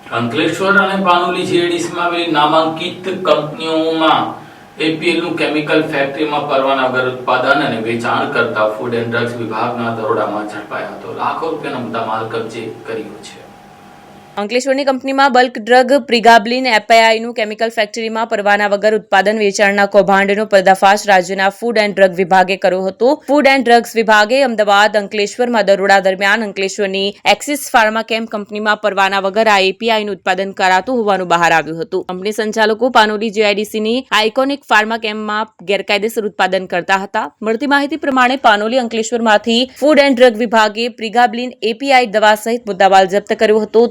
અંકલેશ્વર અને પાનોલી જીઆઈડીસીમાં આવેલી નામાંકિત કંપનીઓમાં એપીએલનું કેમિકલ ફેક્ટરીમાં પરવાના વગર ઉત્પાદન અને વેચાણ કરતા ફૂડ એન્ડ ડ્રગ્સ વિભાગના દરોડામાં ઝડપાયા હતો. લાખો રૂપિયાનો મુદ્દામાલ કબજે કર્યો છે. અંકલેશ્વરની કંપનીમાં બલ્ક ડ્રગ પ્રિગાબ્લિન એપીઆઈનું કેમિકલ ફેક્ટરીમાં પરવાના વગર ઉત્પાદન વેચાણના કૌભાંડનો પર્દાફાશ રાજ્યના ફૂડ એન્ડ ડ્રગ વિભાગે કર્યો હતો. ફૂડ એન્ડ ડ્રગ્સ વિભાગે અમદાવાદ અંકલેશ્વરમાં દરોડા દરમિયાન અંકલેશ્વરની એક્સિસ ફાર્માકેમ કંપનીમાં પરવાના વગર આ એપીઆઈનું ઉત્પાદન કરાતું હોવાનું બહાર આવ્યું હતું. કંપની સંચાલકો પાનોલી જીઆઈડીસીની આઇકોનિક ફાર્માકેમમાં ગેરકાયદેસર ઉત્પાદન કરતા હતા. મળતી માહિતી પ્રમાણે પાનોલી અંકલેશ્વરમાંથી ફૂડ એન્ડ ડ્રગ વિભાગે પ્રિગાબ્લિન એપીઆઈ દવા સહિત મુદ્દામાલ જપ્ત કર્યો હતો.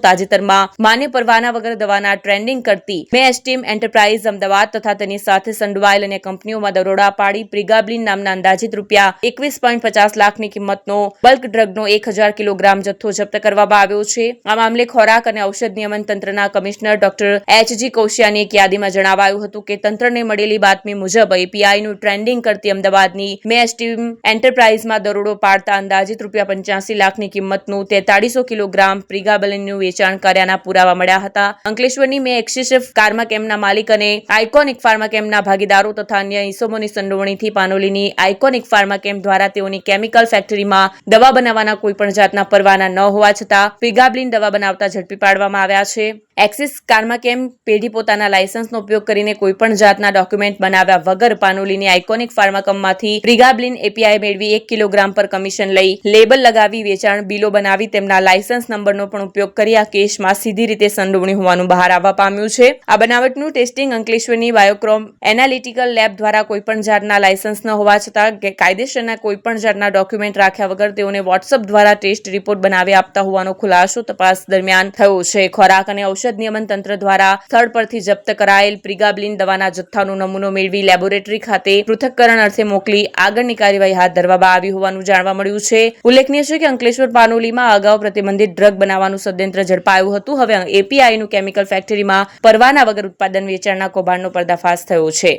માન્ય પરવાના વગર દવાના ટ્રેન્ડિંગ કરતી મે એસ્ટીમ એન્ટરપ્રાઇઝ અમદાવાદ તથા તેની સાથે સંડોવાયેલ અન્ય કંપનીઓમાં દરોડા પાડી પ્રિગાબ્લિન નામના અંદાજિત રૂપિયા 21.50 લાખની કિંમતનો બલ્ક ડ્રગનો 1000 કિલોગ્રામ જથ્થો જપ્ત કરવામાં આવ્યો છે. આ મામલે ખોરાક અને ઔષધ નિયમન તંત્રના કમિશનર ડોક્ટર એચ.જી. કૌશિયાની એક યાદીમાં જણાવાયું હતું કે તંત્રને મળેલી બાતમી મુજબ એપીઆઈનું ટ્રેન્ડિંગ કરતી અમદાવાદની મે એસ્ટીમ એન્ટરપ્રાઇઝમાં દરોડો પાડતા અંદાજિત રૂપિયા 85 લાખની કિંમતનું 4300 કિલોગ્રામ પ્રિગાબ્લિનનું વેચાણ કર્યાના પુરાવા મળ્યા હતા. અંકલેશ્વરની મે એક્સિસ ફાર્માકેમના માલિક અને આઇકોનિક ફાર્માકેમના ભાગીદારો તથા અન્ય ઇસમોની સંડોવણીથી પાનોલીની આઇકોનિક ફાર્માકેમ દ્વારા તેઓની કેમિકલ ફેક્ટરીમાં દવા બનાવવાના કોઈપણ જાતના પરવાના ન હોવા છતાં પ્રિગાબ્લિન દવા બનાવતા ઝડપી પાડવામાં આવ્યા છે. એક્સિસ ફાર્માકેમ પેઢી પોતાના લાયસન્સનો ઉપયોગ કરીને કોઈપણ જાતના ડોક્યુમેન્ટ બનાવ્યા વગર પાનોલીની આઇકોનિક ફાર્માકમમાંથી પ્રિગાબ્લિન એપીઆઈ મેળવી 1 કિલોગ્રામ પર કમિશન લઈ લેબલ લગાવી વેચાણ બિલો બનાવી તેમના લાયસન્સ નંબરનો પણ ઉપયોગ કરી આ કેસમાં સીધી રીતે સંડોવણી હોવાનું બહાર આવવા પામ્યું છે. આ બનાવટનું ટેસ્ટિંગ અંકલેશ્વરની બાયોક્રોમ એનાલિટિકલ લેબ દ્વારા કોઈપણ જાતના લાયસન્સ ન હોવા છતાં કાયદેસરના કોઈપણ જાતના ડોક્યુમેન્ટ રાખ્યા વગર તેઓને વોટ્સઅપ દ્વારા ટેસ્ટ રિપોર્ટ બનાવી આપતા હોવાનો ખુલાસો તપાસ દરમિયાન થયો છે. ખોરાક અને ઔષધ નિયમન તંત્ર દ્વારા સ્થળ પરથી જપ્ત કરાયેલ પ્રિગાબ્લિન દવાના જથ્થાનો નમૂનો મેળવી લેબોરેટરી ખાતે પૃથક્કરણ અર્થે મોકલી આગળની કાર્યવાહી હાથ ધરવામાં આવી હોવાનું જાણવા મળ્યું છે. ઉલ્લેખનીય છે કે અંકલેશ્વર પાનોલીમાં અગાઉ પ્રતિબંધિત ડ્રગ બનાવવાનું ષડયંત્ર ઝડપાયું હતું. હવે એપીઆઈનું કેમિકલ ફેક્ટરીમાં પરવાના વગર ઉત્પાદન વેચાણના કૌભાંડનો પર્દાફાશ થયો છે.